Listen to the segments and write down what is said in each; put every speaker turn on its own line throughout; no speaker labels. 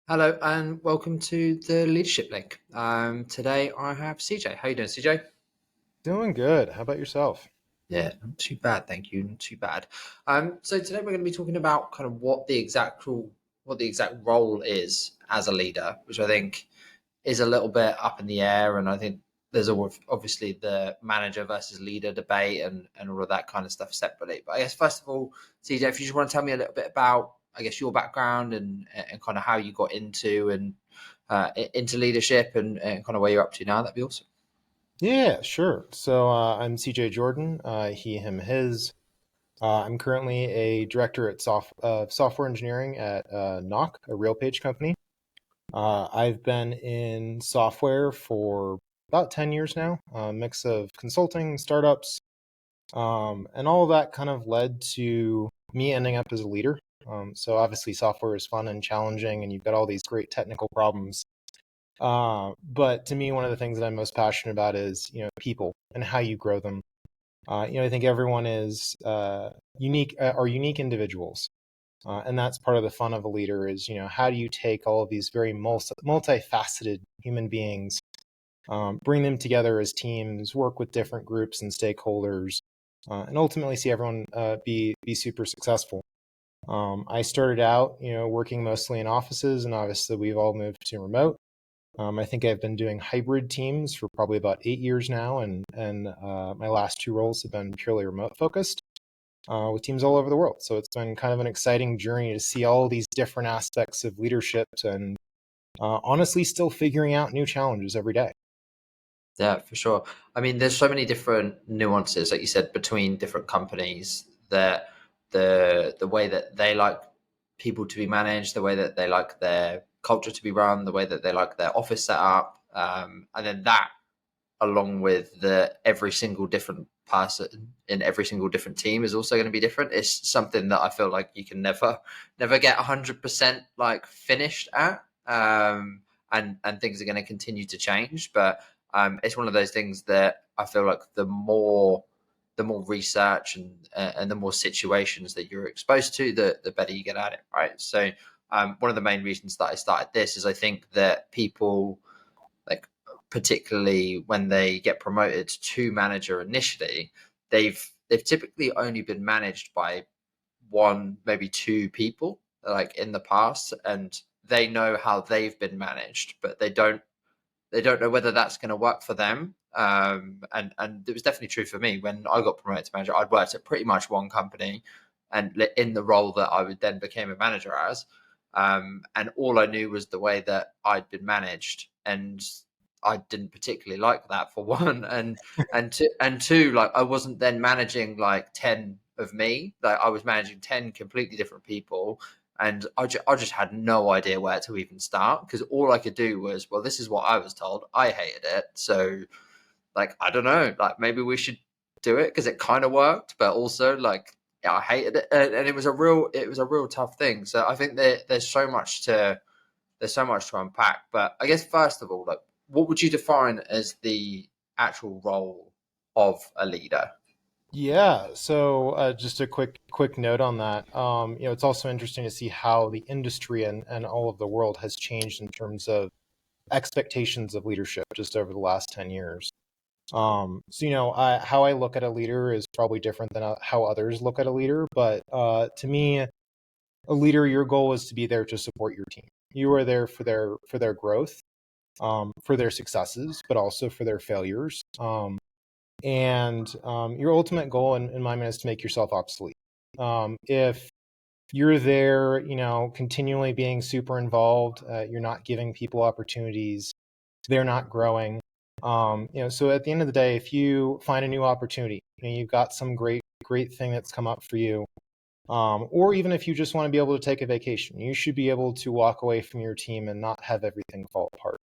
Hello and welcome to the Leadership Link. Today I have CJ. How you doing, CJ?
Doing good. How about yourself?
Yeah, not too bad, thank you. Not too bad. So today we're going to be talking about kind of what the exact role is as a leader, which I think is a little bit up in the air, and I think there's obviously the manager versus leader debate and all of that kind of stuff separately. But I guess first of all, CJ, if you just want to tell me a little bit about, I guess, your background and kind of how you got into leadership and kind of where you're up to now, that'd be awesome.
Yeah, sure. I'm CJ Jordan, he, him, his. I'm currently a director at software engineering at Knock, a RealPage company. I've been in software for about 10 years now, a mix of consulting, startups, and all of that kind of led to me ending up as a leader. So obviously, software is fun and challenging, and you've got all these great technical problems. But to me, one of the things that I'm most passionate about is people and how you grow them. I think everyone is unique, are unique individuals, and that's part of the fun of a leader. Is how do you take all of these very multifaceted human beings, bring them together as teams, work with different groups and stakeholders, and ultimately see everyone be super successful. I started out, working mostly in offices, and obviously we've all moved to remote. I think I've been doing hybrid teams for probably about 8 years now, and my last two roles have been purely remote focused with teams all over the world. So it's been kind of an exciting journey to see all these different aspects of leadership and honestly still figuring out new challenges every day.
Yeah, for sure. I mean, there's so many different nuances, like you said, between different companies that the way that they like people to be managed, the way that they like their culture to be run, the way that they like their office set up, and then that along with the every single different person in every single different team is also going to be different. It's something that I feel like you can never get 100% like finished at, and things are going to continue to change. But it's one of those things that I feel like the more research and the more situations that you're exposed to, the better you get at it, right? So one of the main reasons that I started this is I think that people, like, particularly when they get promoted to manager initially, they've typically only been managed by one, maybe two people, like in the past, and they know how they've been managed, but they don't know whether that's going to work for them. And it was definitely true for me when I got promoted to manager. I'd worked at pretty much one company, and in the role that I would then became a manager as, and all I knew was the way that I'd been managed, and I didn't particularly like that, for one, and two, like I wasn't then managing like 10 of me, like I was managing 10 completely different people, and I just had no idea where to even start because all I could do was, well, this is what I was told. I hated it, so like I don't know, like maybe we should do it because it kind of worked, but also like, yeah, I hated it, and it was a real tough thing. So I think that there's so much to unpack. But I guess first of all, like, what would you define as the actual role of a leader?
Yeah, just a quick note on that. It's also interesting to see how the industry and all of the world has changed in terms of expectations of leadership just over the last 10 years. How I look at a leader is probably different than how others look at a leader. But to me, a leader, your goal is to be there to support your team. You are there for their growth, for their successes, but also for their failures. And your ultimate goal, in my mind, is to make yourself obsolete. If you're there, continually being super involved, you're not giving people opportunities, they're not growing. So at the end of the day, if you find a new opportunity, you've got some great thing that's come up for you, or even if you just want to be able to take a vacation, you should be able to walk away from your team and not have everything fall apart.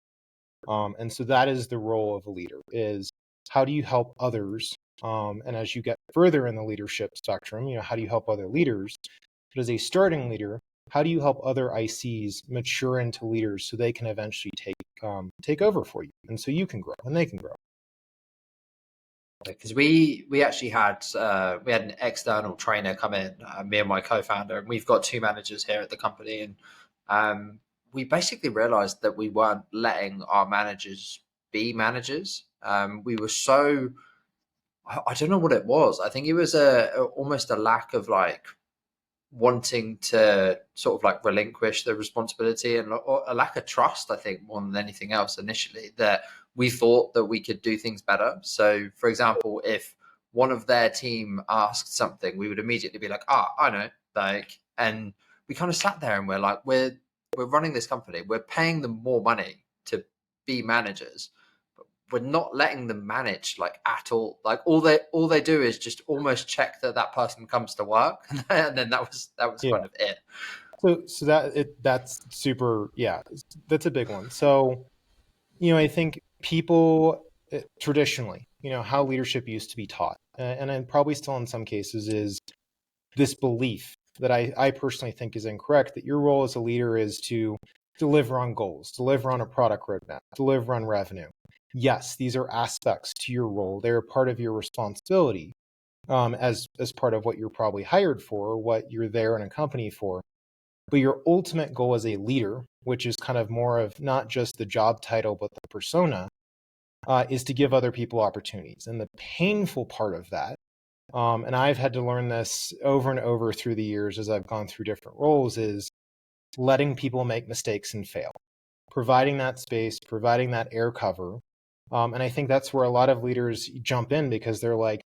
And so that is the role of a leader: is how do you help others? And as you get further in the leadership spectrum, how do you help other leaders? But as a starting leader, how do you help other ICs mature into leaders so they can eventually take over for you, and so you can grow and they can grow?
Because we actually had an external trainer come in, me and my co-founder, and we've got two managers here at the company, and we basically realized that we weren't letting our managers be managers. We were so, I don't know what it was. I think it was almost a lack of like wanting to sort of like relinquish the responsibility, and a lack of trust, I think, more than anything else initially, that we thought that we could do things better. So for example, if one of their team asked something, we would immediately be like, I know, like, and we kind of sat there and we're like, we're running this company, we're paying them more money to be managers, we're not letting them manage like at all. Like all they do is just almost check that that person comes to work, and then that was
Yeah.
kind of it.
So that's super. Yeah, that's a big one. So I think people traditionally, how leadership used to be taught, and probably still in some cases, is this belief that I personally think is incorrect, that your role as a leader is to deliver on goals, deliver on a product roadmap, deliver on revenue. Yes, these are aspects to your role. They're part of your responsibility, as part of what you're probably hired for, what you're there in a company for. But your ultimate goal as a leader, which is kind of more of not just the job title, but the persona, is to give other people opportunities. And the painful part of that, and I've had to learn this over and over through the years as I've gone through different roles, is letting people make mistakes and fail, providing that space, providing that air cover. And I think that's where a lot of leaders jump in, because they're like,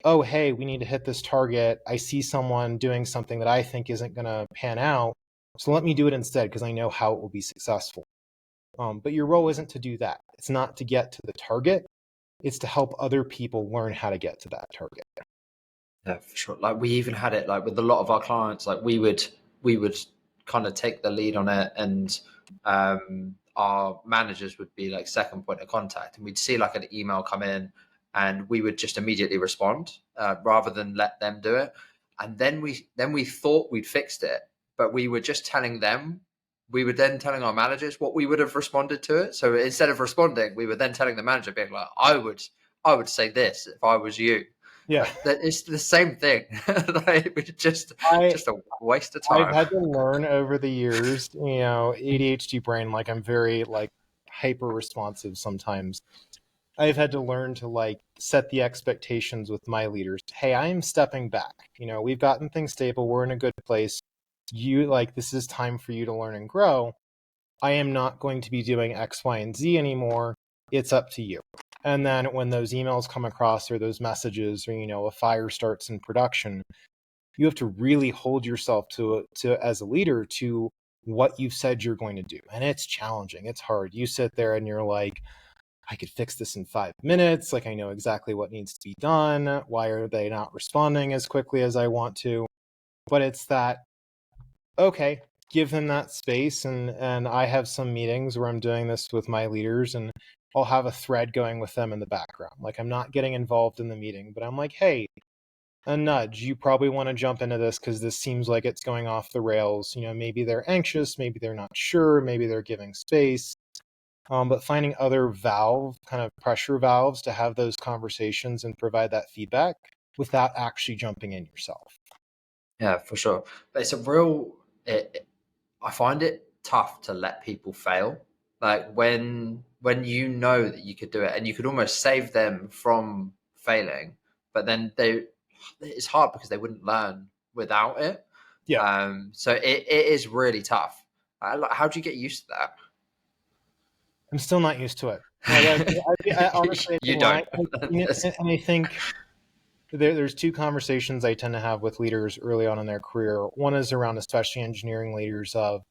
oh, hey, we need to hit this target. I see someone doing something that I think isn't going to pan out. So let me do it instead, because I know how it will be successful. But your role isn't to do that. It's not to get to the target. It's to help other people learn how to get to that target.
Yeah, for sure. Like we even had it like with a lot of our clients, like we would kind of take the lead on it, and our managers would be like second point of contact, and we'd see like an email come in, and we would just immediately respond, rather than let them do it. And then we thought we'd fixed it, but we were just telling them. We were then telling our managers what we would have responded to it. So instead of responding, we were then telling the manager, being like, I would say this if I was you.
Yeah.
That it's the same thing. Like, it's
I
just a waste of
I've
time.
had to learn over the years, ADHD brain, like I'm very like hyper responsive sometimes. I've had to learn to like set the expectations with my leaders. Hey, I am stepping back. We've gotten things stable. We're in a good place. This is time for you to learn and grow. I am not going to be doing X, Y, and Z anymore. It's up to you. And then when those emails come across, or those messages, or a fire starts in production, you have to really hold yourself to as a leader to what you've said you're going to do. And it's challenging. It's hard. You sit there and you're like, I could fix this in 5 minutes. Like, I know exactly what needs to be done. Why are they not responding as quickly as I want to? But it's that, okay, give them that space. And I have some meetings where I'm doing this with my leaders, and I'll have a thread going with them in the background. Like, I'm not getting involved in the meeting, but I'm like, hey, a nudge. You probably want to jump into this because this seems like it's going off the rails. Maybe they're anxious, maybe they're not sure, maybe they're giving space. But finding other kind of pressure valves to have those conversations and provide that feedback without actually jumping in yourself.
Yeah, for sure. But it's a real. I find it tough to let people fail. Like when you know that you could do it, and you could almost save them from failing, but then it's hard because they wouldn't learn without it.
Yeah,
So it is really tough. How do you get used to that?
I'm still not used to it. Like, I honestly,
You don't.
and I think there's two conversations I tend to have with leaders early on in their career. One is around, especially engineering leaders, of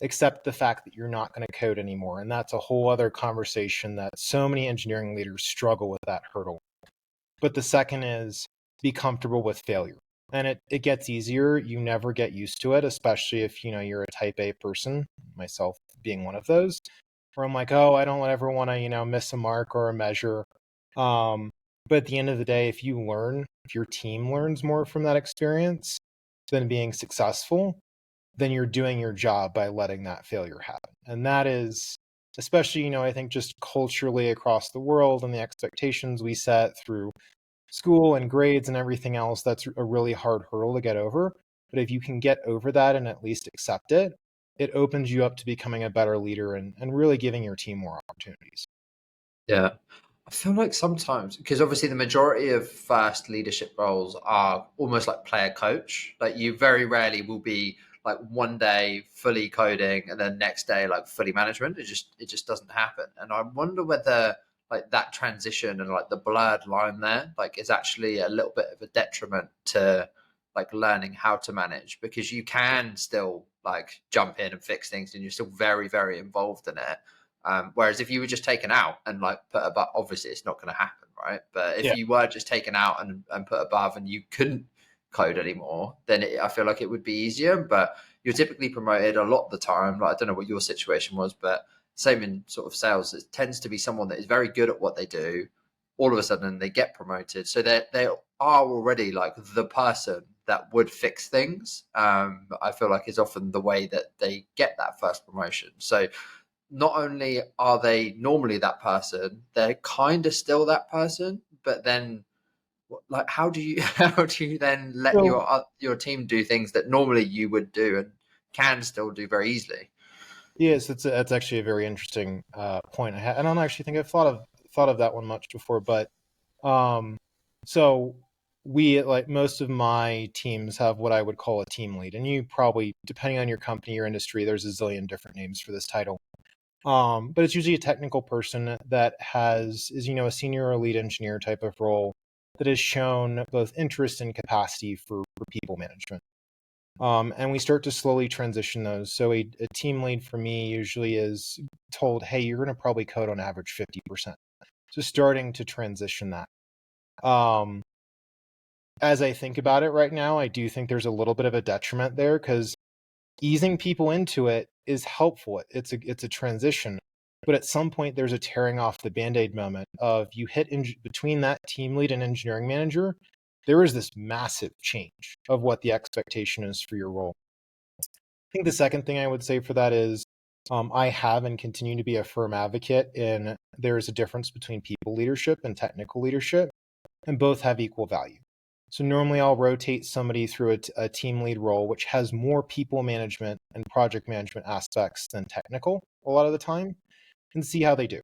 accept the fact that you're not going to code anymore. And that's a whole other conversation that so many engineering leaders struggle with that hurdle. But the second is be comfortable with failure. And it gets easier. You never get used to it, especially if you're a type A person, myself being one of those, where I'm like, oh, I don't ever want to, miss a mark or a measure. But at the end of the day, if your team learns more from that experience than being successful, then you're doing your job by letting that failure happen. And that is, especially, I think just culturally across the world, and the expectations we set through school and grades and everything else, that's a really hard hurdle to get over. But if you can get over that and at least accept it, it opens you up to becoming a better leader and really giving your team more opportunities.
Yeah. I feel like sometimes, because obviously the majority of first leadership roles are almost like player coach. Like you very rarely will be like one day fully coding and then next day like fully management. It just doesn't happen. And I wonder whether like that transition and like the blurred line there like is actually a little bit of a detriment to like learning how to manage, because you can still like jump in and fix things and you're still very, very involved in it. Whereas if you were just taken out and like put above, obviously it's not going to happen, right? But if
Yeah.
you were just taken out and put above and you couldn't code anymore, then I feel like it would be easier. But you're typically promoted a lot of the time. Like I don't know what your situation was, but same in sort of sales, it tends to be someone that is very good at what they do. All of a sudden they get promoted, so they are already like the person that would fix things. I feel like is often the way that they get that first promotion. So not only are they normally that person, they're kind of still that person, but then like how do you how do you then let
So
your team do things that normally you would do and can still do very easily?
yes, that's actually a very interesting point. I don't actually think I've thought of that one much before, but um, so we like most of my teams have what I would call a team lead, and you probably, depending on your company or industry, there's a zillion different names for this title. But it's usually a technical person that is a senior or lead engineer type of role that has shown both interest and capacity for people management. And we start to slowly transition those. So a team lead for me usually is told, hey, you're going to probably code on average 50%. So starting to transition that. Um, as I think about it right now, I do think there's a little bit of a detriment there because easing people into it is helpful. It's a transition, but at some point there's a tearing off the band-aid moment of you hit between that team lead and engineering manager. There is this massive change of what the expectation is for your role. I think the second thing I would say for that is I have and continue to be a firm advocate in there is a difference between people leadership and technical leadership, and both have equal value. So normally I'll rotate somebody through a team lead role, which has more people management and project management aspects than technical a lot of the time, and see how they do.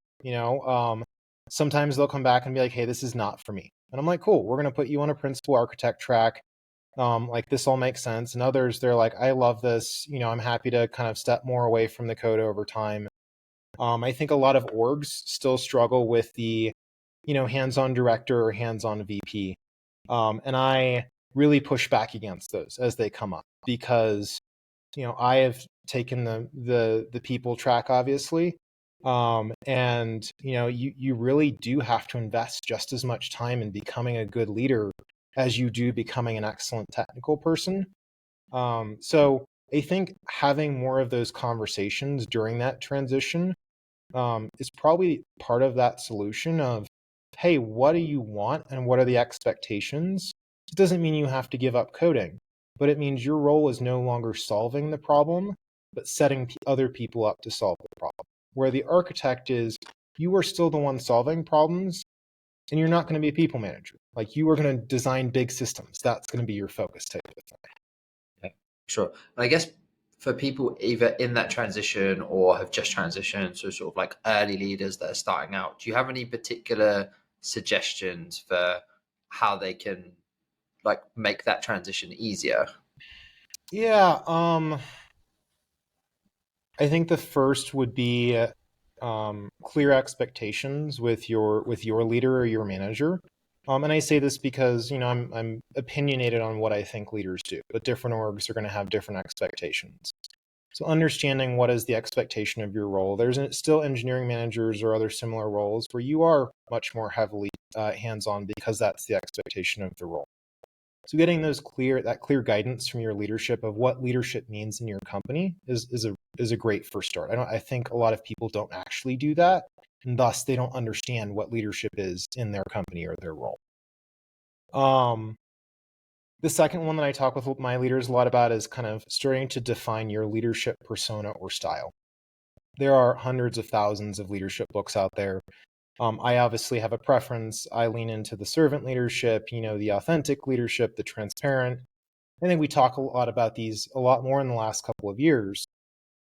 Sometimes they'll come back and be like, "Hey, this is not for me," and I'm like, "Cool, we're going to put you on a principal architect track. Like this all makes sense." And others, they're like, "I love this. I'm happy to kind of step more away from the code over time." I think a lot of orgs still struggle with the hands-on director or hands-on VP. And I really push back against those as they come up because I have taken the people track obviously, and you really do have to invest just as much time in becoming a good leader as you do becoming an excellent technical person. So I think having more of those conversations during that transition is probably part of that solution of, hey, what do you want and what are the expectations? It doesn't mean you have to give up coding, but it means your role is no longer solving the problem, but setting other people up to solve the problem. Where the architect is, you are still the one solving problems, and you're not going to be a people manager. Like you are going to design big systems. That's going to be your focus type of thing.
Yeah, sure. And I guess for people either in that transition or have just transitioned, so sort of like early leaders that are starting out, do you have any particular suggestions for how they can like make that transition easier?
Yeah, I think the first would be clear expectations with your leader or your manager. And I say this because I'm opinionated on what I think leaders do, but different orgs are going to have different expectations. So understanding what is the expectation of your role. There's still engineering managers or other similar roles where you are much more heavily hands-on because that's the expectation of the role. So getting that clear guidance from your leadership of what leadership means in your company is a great first start. I think a lot of people don't actually do that, and thus they don't understand what leadership is in their company or their role. Um, the second one that I talk with my leaders a lot about is kind of starting to define your leadership persona or style. There are hundreds of thousands of leadership books out there. I obviously have a preference. I lean into the servant leadership, the authentic leadership, the transparent. I think we talk a lot about these a lot more in the last couple of years.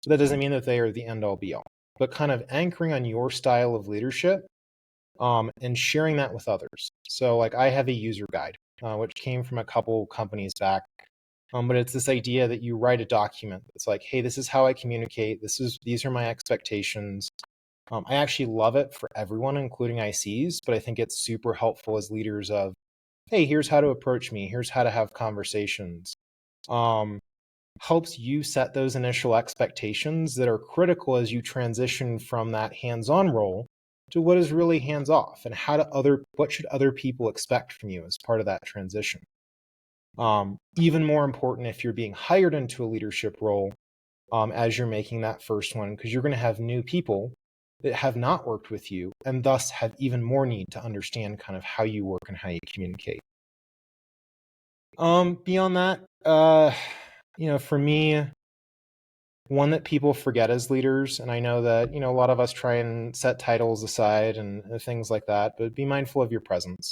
That doesn't mean that they are the end all be all, but kind of anchoring on your style of leadership, and sharing that with others. So like I have a user guide, which came from a couple companies back. But it's this idea that you write a document. It's like, hey, this is how I communicate. These are my expectations. I actually love it for everyone, including ICs, but I think it's super helpful as leaders of, hey, here's how to approach me. Here's how to have conversations. Helps you set those initial expectations that are critical as you transition from that hands-on role to what is really hands-off, and what should other people expect from you as part of that transition. Even more important if you're being hired into a leadership role, as you're making that first one, because you're going to have new people that have not worked with you and thus have even more need to understand kind of how you work and how you communicate. Beyond that, for me, one that people forget as leaders, and I know that, a lot of us try and set titles aside and things like that, but be mindful of your presence.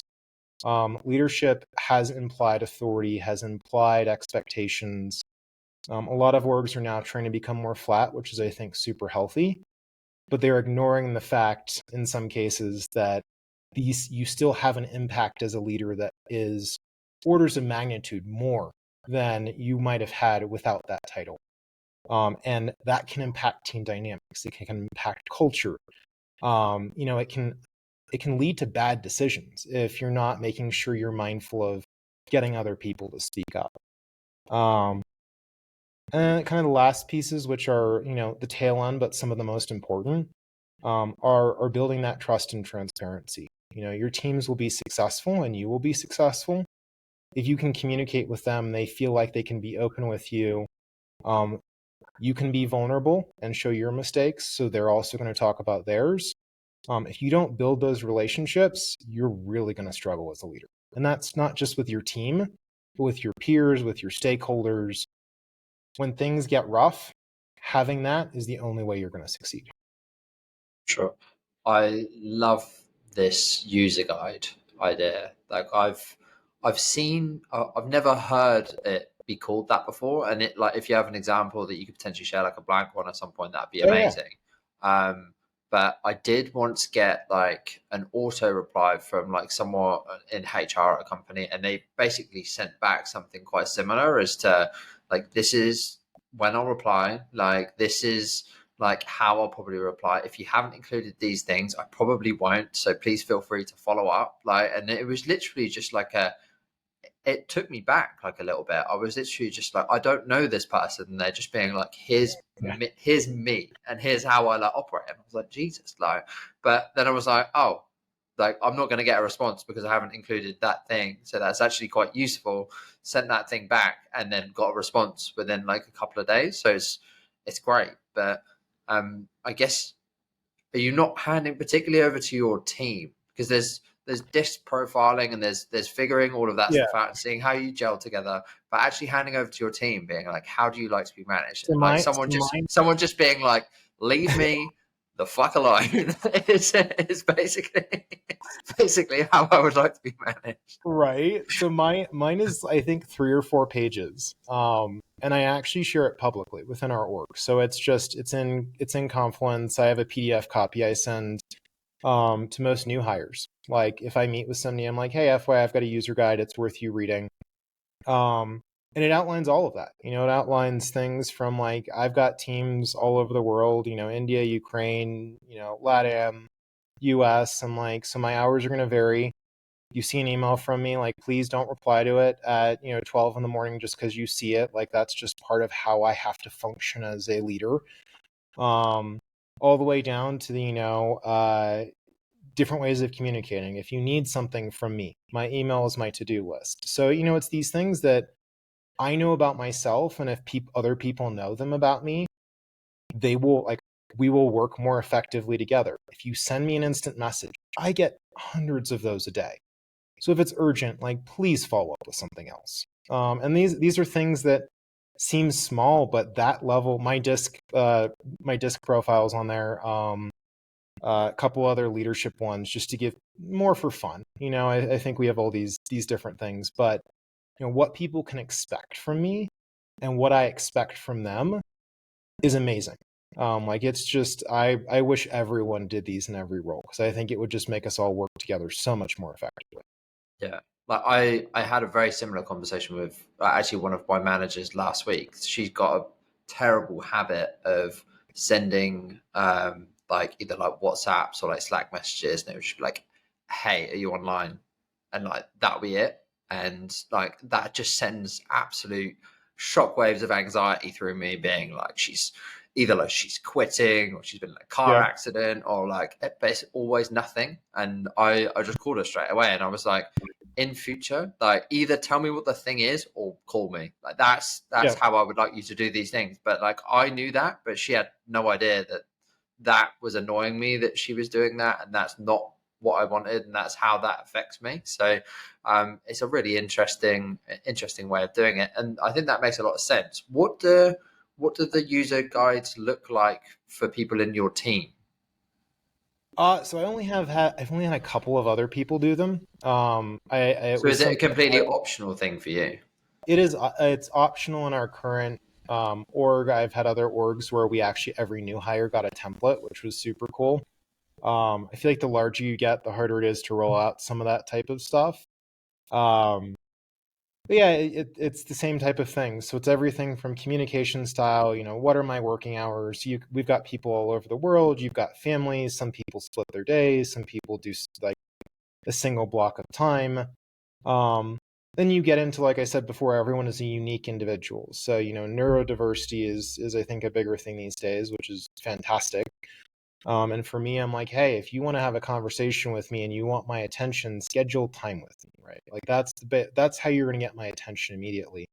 Leadership has implied authority, has implied expectations. A lot of orgs are now trying to become more flat, which is, I think, super healthy, but they're ignoring the fact in some cases that you still have an impact as a leader that is orders of magnitude more than you might have had without that title. And that can impact team dynamics. It can impact culture. It can lead to bad decisions if you're not making sure you're mindful of getting other people to speak up. And kind of the last pieces, which are, the tail end, but some of the most important, are building that trust and transparency. Your teams will be successful and you will be successful if you can communicate with them. They feel like they can be open with you. You can be vulnerable and show your mistakes, so they're also going to talk about theirs. If you don't build those relationships, you're really going to struggle as a leader. And that's not just with your team, but with your peers, with your stakeholders. When things get rough, having that is the only way you're going to succeed.
Sure. I love this user guide idea. Like I've seen, I've never heard it be called that before. And it, like, if you have an example that you could potentially share, like a blank one at some point, that'd be
Oh, yeah.
amazing. But I did once get like an auto reply from like someone in HR at a company, and they basically sent back something quite similar as to like, this is when I'll reply, like this is like how I'll probably reply. If you haven't included these things, I probably won't. So please feel free to follow up. Like, and it was literally just like it took me back like a little bit. I was literally just like, I don't know this person. And they're just being like, here's me and here's how I like operate. And I was like, Jesus, like, but then I was like, oh, like I'm not going to get a response because I haven't included that thing. So that's actually quite useful. Sent that thing back and then got a response within like a couple of days. So it's great. But I guess, are you not handing particularly over to your team, because there's disc profiling and there's figuring all of that stuff out and seeing how you gel together, but actually handing over to your team, being like, how do you like to be managed?
So
Like someone just being like, leave me the fuck alone. It's basically how I would like to be managed.
Right. So mine is, I think, 3 or 4 pages. And I actually share it publicly within our org. So it's in Confluence. I have a PDF copy I send to most new hires. Like if I meet with somebody, I'm like, hey, FYI, I've got a user guide. It's worth you reading. And it outlines all of that. It outlines things from like, I've got teams all over the world, India, Ukraine, LATAM, US. I'm like, so my hours are going to vary. You see an email from me, like, please don't reply to it at 12 in the morning just because you see it. Like, that's just part of how I have to function as a leader. All the way down to the different ways of communicating. If you need something from me, my email is my to-do list. So it's these things that I know about myself, and if other people know them about me, we will work more effectively together. If you send me an instant message, I get hundreds of those a day. So if it's urgent, like, please follow up with something else. And these are things that seem small, but that level, my disc profiles on there, a couple other leadership ones, just to give more for fun. I think we have all these different things, but what people can expect from me and what I expect from them is amazing. Like it's just I wish everyone did these in every role because I think it would just make us all work together so much more effectively.
Yeah. Like I had a very similar conversation with actually one of my managers last week. She's got a terrible habit of sending like either like WhatsApps or like Slack messages, and it would just be like, "Hey, are you online?" And like that'll be it. And like that just sends absolute shockwaves of anxiety through me, being like she's either like she's quitting or she's been in a car
Yeah.
accident or like but it's always nothing. And I just called her straight away and I was like, in future, like either tell me what the thing is or call me. Like that's
Yeah.
how I would like you to do these things. But like I knew that, but she had no idea that that was annoying me that she was doing that, and that's not what I wanted, and that's how that affects me. So it's a really interesting way of doing it, and I think that makes a lot of sense. What do the user guides look like for people in your team?
So I've only had a couple of other people do them. It
So
was
is it a
something
completely optional thing for you?
it is it's optional in our current org. I've had other orgs where we actually every new hire got a template, which was super cool. I feel like the larger you get, the harder it is to roll out some of that type of stuff. Um, but yeah, it's the same type of thing. So it's everything from communication style. What are my working hours? We've got people all over the world. You've got families. Some people split their days. Some people do like a single block of time. Um, then you get into, like I said before, everyone is a unique individual. So neurodiversity is I think a bigger thing these days, which is fantastic. And for me, I'm like, hey, if you want to have a conversation with me and you want my attention, schedule time with me, right? Like that's how you're going to get my attention immediately.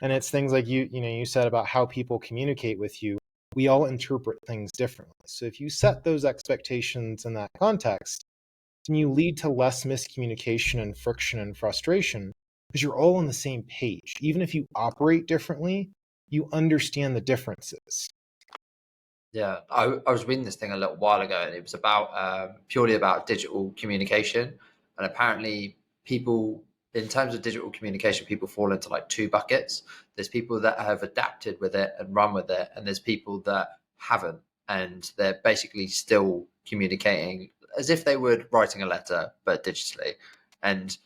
And it's things like you said about how people communicate with you. We all interpret things differently. So if you set those expectations in that context, then you lead to less miscommunication and friction and frustration because you're all on the same page. Even if you operate differently, you understand the differences.
Yeah, I was reading this thing a little while ago, and it was about purely about digital communication. And apparently, people, in terms of digital communication, people fall into like two buckets. There's people that have adapted with it and run with it, and there's people that haven't, and they're basically still communicating as if they were writing a letter, but digitally. And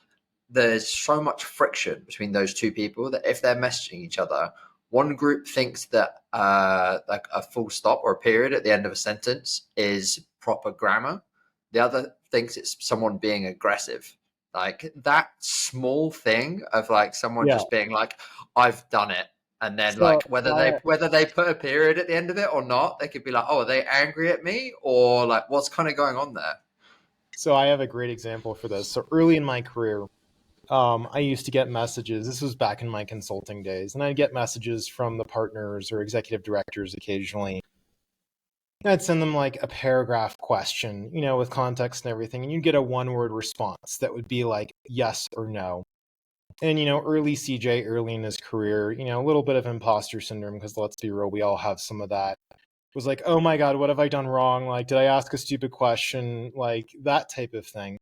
there's so much friction between those two people that if they're messaging each other, one group thinks that like a full stop or a period at the end of a sentence is proper grammar. The other thinks it's someone being aggressive. Like that small thing of like someone
Yeah.
just being like, "I've done it," and then
So
like whether they put a period at the end of it or not, they could be like, "Oh, are they angry at me?" or like, "What's kind of going on there?"
so I have a great example for this. So early in my career, I used to get messages. This was back in my consulting days, and I'd get messages from the partners or executive directors occasionally. I'd send them like a paragraph question, with context and everything, and you'd get a one-word response that would be like yes or no. And early CJ, early in his career, a little bit of imposter syndrome because let's be real, we all have some of that. Was like, oh my god, what have I done wrong? Like, did I ask a stupid question? Like that type of thing.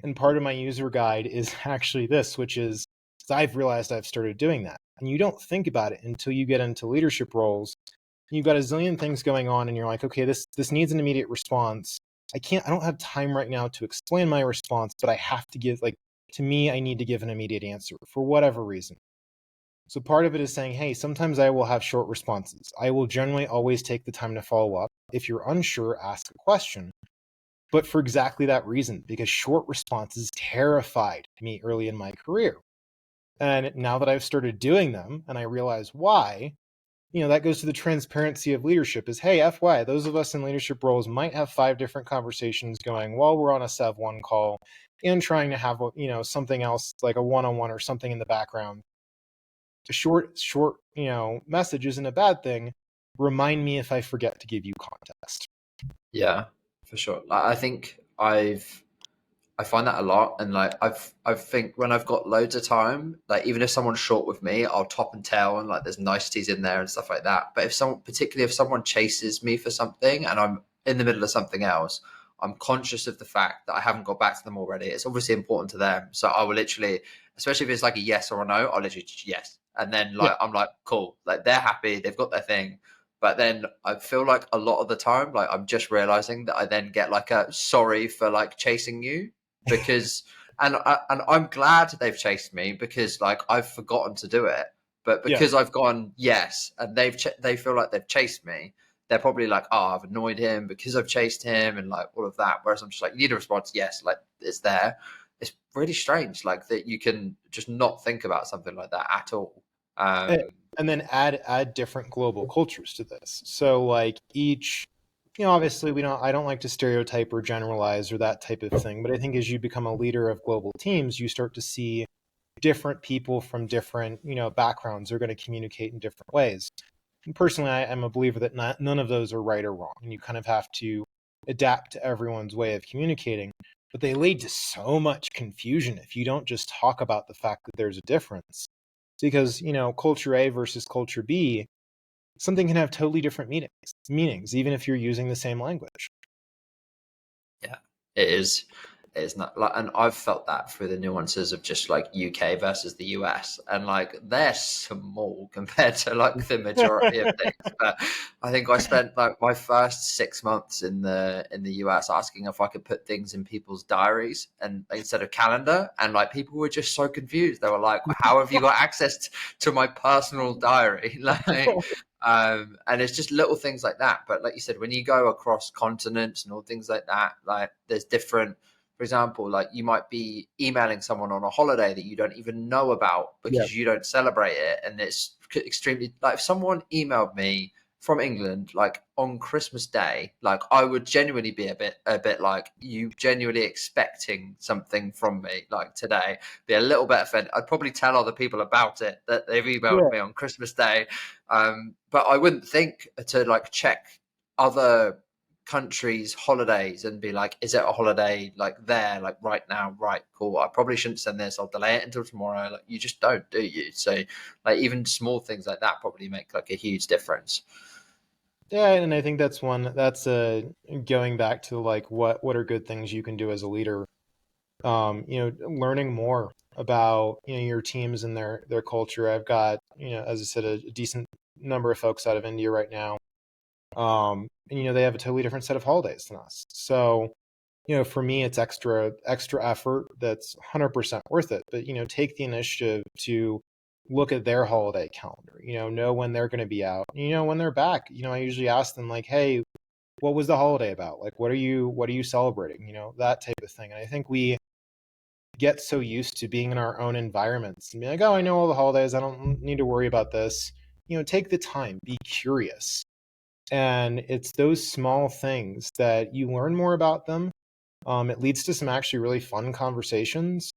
And part of my user guide is actually this, which is I've realized I've started doing that. And you don't think about it until you get into leadership roles. You've got a zillion things going on, and you're like, okay, this needs an immediate response. I don't have time right now to explain my response, but I have to give, like, to me, I need to give an immediate answer for whatever reason. So part of it is saying, hey, sometimes I will have short responses. I will generally always take the time to follow up. If you're unsure, ask a question. But for exactly that reason, because short responses terrified me early in my career. And now that I've started doing them and I realize why, that goes to the transparency of leadership is, hey, FY, those of us in leadership roles might have 5 different conversations going while we're on a Sev1 call and trying to have, something else like a one-on-one or something in the background. A short, message isn't a bad thing. Remind me if I forget to give you context.
Yeah, for sure. Like, I find that a lot, and like I think when I've got loads of time, like even if someone's short with me, I'll top and tail, and like there's niceties in there and stuff like that. But particularly if someone chases me for something and I'm in the middle of something else, I'm conscious of the fact that I haven't got back to them already. It's obviously important to them, so I will literally, especially if it's like a yes or a no, I'll literally just yes, and then
Yeah.
like I'm like cool, like they're happy, they've got their thing. But then I feel like a lot of the time, like I'm just realizing that I then get like a sorry for like chasing you because, and I'm glad they've chased me because like I've forgotten to do it. But
Yeah.
because I've gone yes, and they feel like they've chased me, they're probably like, oh, I've annoyed him because I've chased him and like all of that. Whereas I'm just like, you need a response, yes, like it's there. It's really strange, like that you can just not think about something like that at all.
A- And then add different global cultures to this. So like each, obviously I don't like to stereotype or generalize or that type of thing, but I think as you become a leader of global teams, you start to see different people from different, backgrounds are going to communicate in different ways. And personally, I'm a believer that none of those are right or wrong, and you kind of have to adapt to everyone's way of communicating. But they lead to so much confusion if you don't just talk about the fact that there's a difference. Because, culture A versus culture B, something can have totally different meanings, even if you're using the same language.
Yeah, it is. It's not like, and I've felt that through the nuances of just like UK versus the US, and like they're small compared to like the majority of things. But I think I spent like my first 6 months in the US asking if I could put things in people's diaries and instead of calendar, and like people were just so confused. They were like, "How have you got access to my personal diary?" Like, and it's just little things like that. But like you said, when you go across continents and all things like that, like there's different, for example, like you might be emailing someone on a holiday that you don't even know about
Yeah.
because you don't celebrate it. And it's extremely like if someone emailed me from England, like on Christmas Day, like I would genuinely be a bit like you genuinely expecting something from me, like today, be a little bit offended. I'd probably tell other people about it that they've emailed
Yeah.
me on Christmas Day. But I wouldn't think to like check other countries' holidays and be like, is it a holiday like there, like right now? Right, cool. I probably shouldn't send this. I'll delay it until tomorrow. Like you just don't, do you? So like even small things like that probably make like a huge difference.
Yeah, and I think that's going back to like what are good things you can do as a leader. Learning more about, your teams and their culture. I've got, as I said, a decent number of folks out of India right now. And they have a totally different set of holidays than us. So, for me, it's extra effort that's 100% worth it. But, take the initiative to look at their holiday calendar, know when they're going to be out, when they're back. I usually ask them like, hey, what was the holiday about? Like, what are you celebrating? That type of thing. And I think we get so used to being in our own environments and be like, oh, I know all the holidays. I don't need to worry about this. Take the time, be curious. And it's those small things that you learn more about them. It leads to some actually really fun conversations,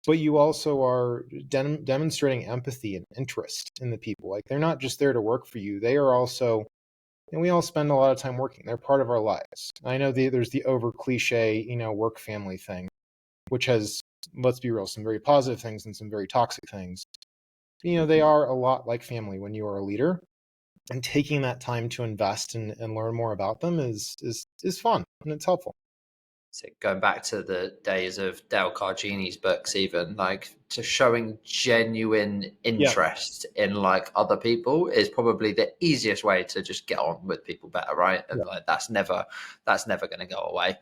but you also are demonstrating empathy and interest in the people. Like they're not just there to work for you. They are also, and we all spend a lot of time working. They're part of our lives. I know there's the over cliche, work family thing, which has, let's be real, some very positive things and some very toxic things. They are a lot like family when you are a leader, and taking that time to invest and learn more about them is fun and it's helpful.
So going back to the days of Dale Cargini's books, even like to showing genuine
Yeah.
interest in like other people is probably the easiest way to just get on with people better, right? And
Yeah.
like that's never going to go away.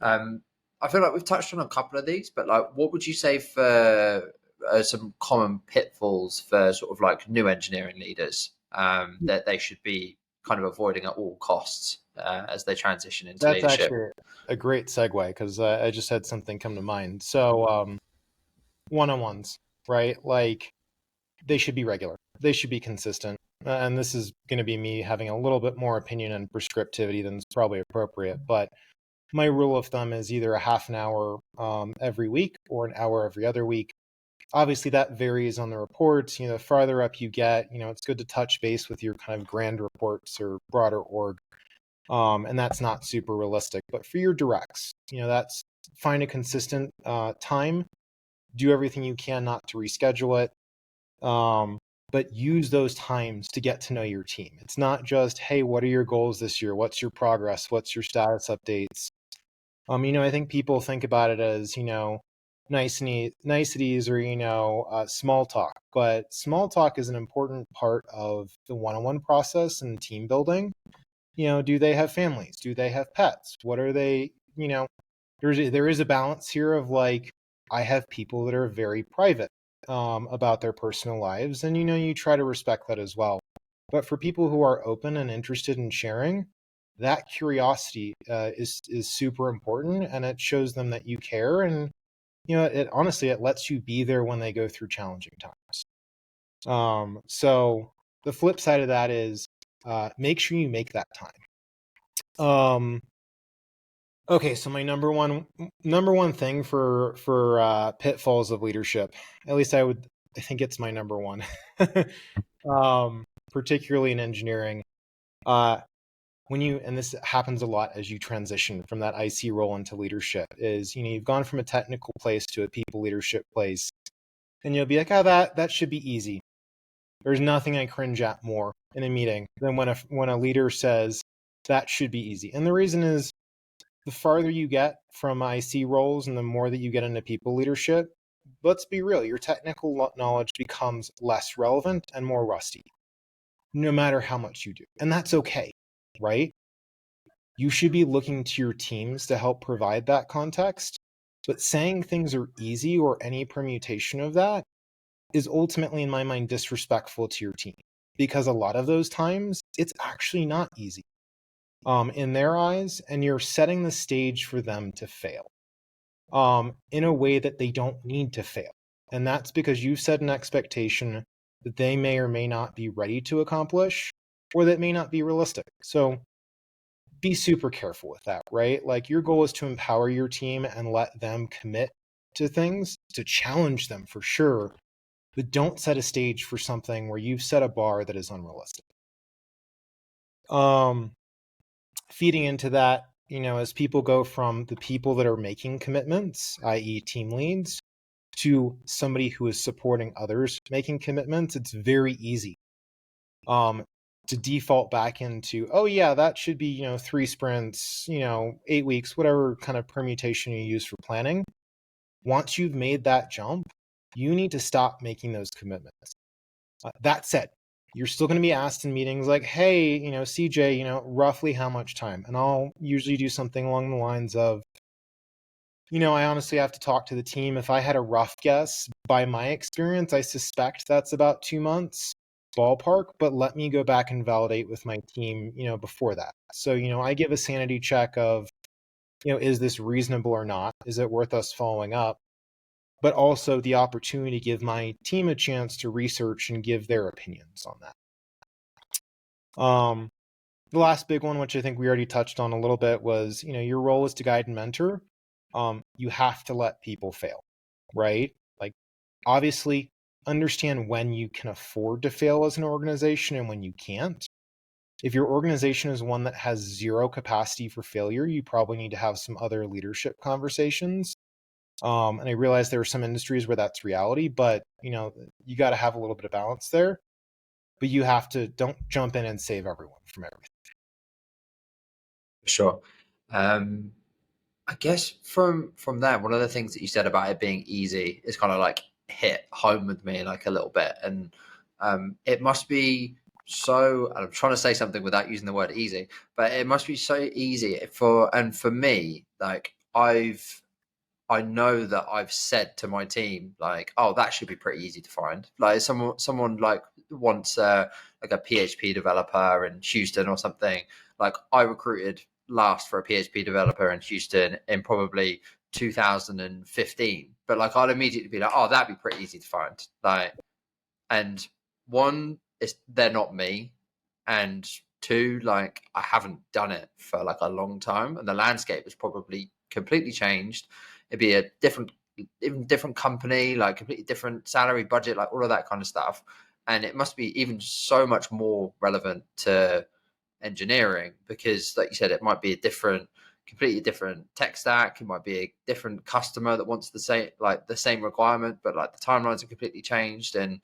Um, I feel like we've touched on a couple of these, but like, what would you say for some common pitfalls for sort of like new engineering leaders that they should be kind of avoiding at all costs as they transition into
That's
leadership?
actually a great segue because I just had something come to mind. So, one-on-ones, right? Like they should be regular. They should be consistent. And this is going to be me having a little bit more opinion and prescriptivity than is probably appropriate. But my rule of thumb is either a half an hour every week or an hour every other week. Obviously, that varies on the reports. The farther up you get, it's good to touch base with your kind of grand reports or broader org. And that's not super realistic. But for your directs, that's find a consistent time, do everything you can not to reschedule it, but use those times to get to know your team. It's not just, hey, what are your goals this year? What's your progress? What's your status updates? I think people think about it as, niceties or, small talk. but small talk is an important part of the one-on-one process and team building. Do they have families? Do they have pets? What are they, there is a balance here of like, I have people that are very private about their personal lives, and you try to respect that as well. But for people who are open and interested in sharing, that curiosity is super important, and it shows them that you care, and it honestly, it lets you be there when they go through challenging times. So the flip side of that is make sure you make that time. Okay, so my number one thing for pitfalls of leadership, at least I think it's my number one, particularly in engineering. And this happens a lot as you transition from that IC role into leadership, is you've gone from a technical place to a people leadership place, and you'll be like, oh, that should be easy. There's nothing I cringe at more in a meeting than when a leader says that should be easy. And the reason is, the farther you get from IC roles and the more that you get into people leadership, let's be real, your technical knowledge becomes less relevant and more rusty, no matter how much you do. And that's okay, right? You should be looking to your teams to help provide that context. But saying things are easy or any permutation of that is ultimately, in my mind, disrespectful to your team, because a lot of those times it's actually not easy in their eyes, and you're setting the stage for them to fail in a way that they don't need to fail. And that's because you've set an expectation that they may or may not be ready to accomplish, or that may not be realistic. So be super careful with that, right? Like, your goal is to empower your team and let them commit to things, to challenge them for sure, but don't set a stage for something where you've set a bar that is unrealistic. Feeding into that, as people go from the people that are making commitments, i.e. team leads, to somebody who is supporting others making commitments, it's very easy to default back into, oh yeah, that should be, 3 sprints, 8 weeks, whatever kind of permutation you use for planning. Once you've made that jump, you need to stop making those commitments. That said, you're still going to be asked in meetings like, hey, CJ, roughly how much time? And I'll usually do something along the lines of, I honestly have to talk to the team. If I had a rough guess, by my experience, I suspect that's about 2 months ballpark, but let me go back and validate with my team, before that. So, I give a sanity check of, is this reasonable or not? Is it worth us following up? But also the opportunity to give my team a chance to research and give their opinions on that. The last big one, which I think we already touched on a little bit, was, your role is to guide and mentor. You have to let people fail, right? Like, obviously, understand when you can afford to fail as an organization and when you can't. If your organization is one that has zero capacity for failure, you probably need to have some other leadership conversations. And I realize there are some industries where that's reality, but you got to have a little bit of balance there. But you have to, don't jump in and save everyone from everything.
For sure. I guess from that, one of the things that you said about it being easy is kind of like hit home with me like a little bit, and it must be so. And I'm trying to say something without using the word easy, but it must be so easy for me. Like, I know that I've said to my team, like, oh, that should be pretty easy to find. Like, someone like wants like a PHP developer in Houston or something. Like, I recruited last for a PHP developer in Houston in probably 2015. But like, I'd immediately be like, oh, that'd be pretty easy to find. Like, and one is they're not me, and two, like, I haven't done it for like a long time, and the landscape has probably completely changed. It'd be a different company, like completely different salary budget, like all of that kind of stuff. And it must be even so much more relevant to engineering because, like you said, it might be a completely different tech stack. It might be a different customer that wants the same requirement, but like the timelines are completely changed. And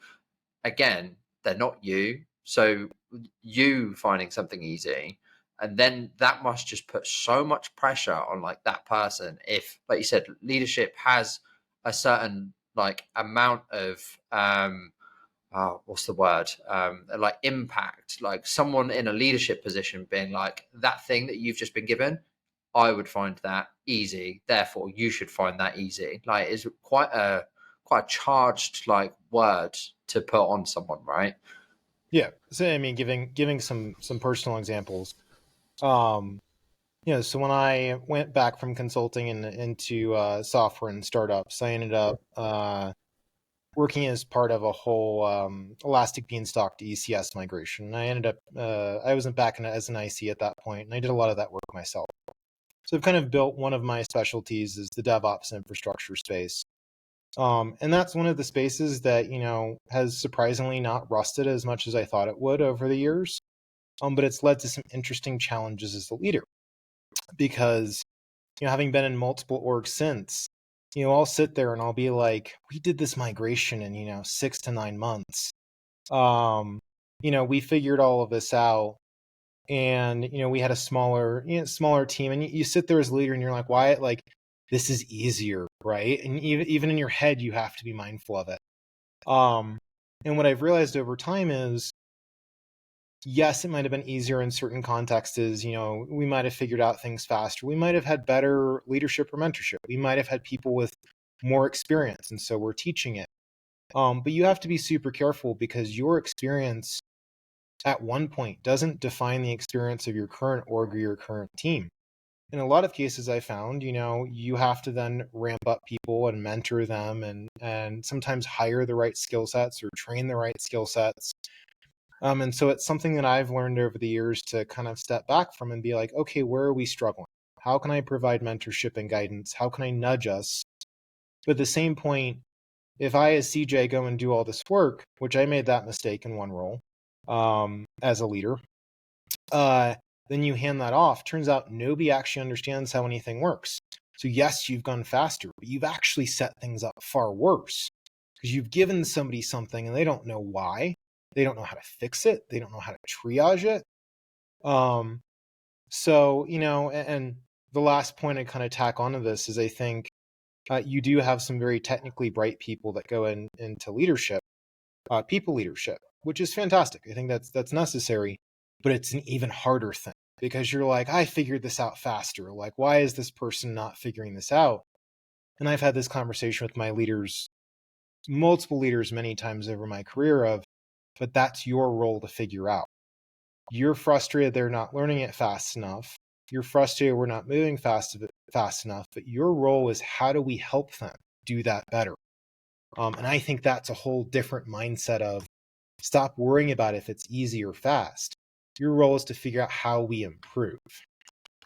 again, they're not you. So you finding something easy, and then that must just put so much pressure on like that person. If, like you said, leadership has a certain like amount of what's the word? Like impact, like someone in a leadership position being like, that thing that you've just been given, I would find that easy. Therefore, you should find that easy. Like, it's quite a charged like word to put on someone, right?
Yeah. So I mean, giving some personal examples. Um, so when I went back from consulting and into software and startups, I ended up working as part of a whole Elastic Beanstalk to ECS migration. And I ended up, I wasn't back as an IC at that point, and I did a lot of that work myself. So I've kind of built one of my specialties is the DevOps infrastructure space. And that's one of the spaces that, has surprisingly not rusted as much as I thought it would over the years. But it's led to some interesting challenges as a leader because, having been in multiple orgs since, I'll sit there and I'll be like, we did this migration in, 6 to 9 months. We figured all of this out and, we had a smaller team and you sit there as a leader and you're like, why? Like, this is easier, right? And even in your head, you have to be mindful of it. And what I've realized over time is, yes, it might have been easier in certain contexts. We might have figured out things faster. We might have had better leadership or mentorship. We might have had people with more experience, and so we're teaching it. But you have to be super careful because your experience at one point doesn't define the experience of your current org or your current team. In a lot of cases I found, you have to then ramp up people and mentor them and sometimes hire the right skill sets or train the right skill sets. And so it's something that I've learned over the years to kind of step back from and be like, okay, where are we struggling? How can I provide mentorship and guidance? How can I nudge us? But at the same point, if I as CJ go and do all this work, which I made that mistake in one role as a leader, then you hand that off. Turns out nobody actually understands how anything works. So yes, you've gone faster, but you've actually set things up far worse because you've given somebody something and they don't know why. They don't know how to fix it. They don't know how to triage it. So, and the last point I kind of tack onto this is I think you do have some very technically bright people that go into leadership, people leadership, which is fantastic. I think that's necessary, but it's an even harder thing because you're like, I figured this out faster. Like, why is this person not figuring this out? And I've had this conversation with my leaders, multiple leaders, many times over my career but that's your role to figure out. You're frustrated they're not learning it fast enough. You're frustrated we're not moving fast enough, but your role is how do we help them do that better? And I think that's a whole different mindset of stop worrying about if it's easy or fast. Your role is to figure out how we improve.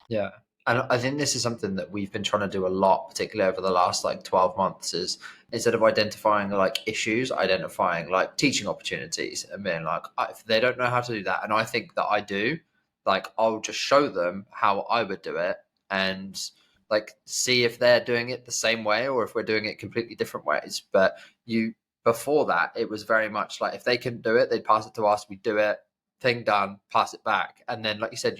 Yeah. And I think this is something that we've been trying to do a lot, particularly over the last like 12 months, is instead of identifying like issues, identifying like teaching opportunities and being like, if they don't know how to do that, and I think that I do, like I'll just show them how I would do it and like see if they're doing it the same way or if we're doing it completely different ways. But before that, it was very much like if they couldn't do it, they'd pass it to us, we do it, thing done, pass it back. And then, like you said,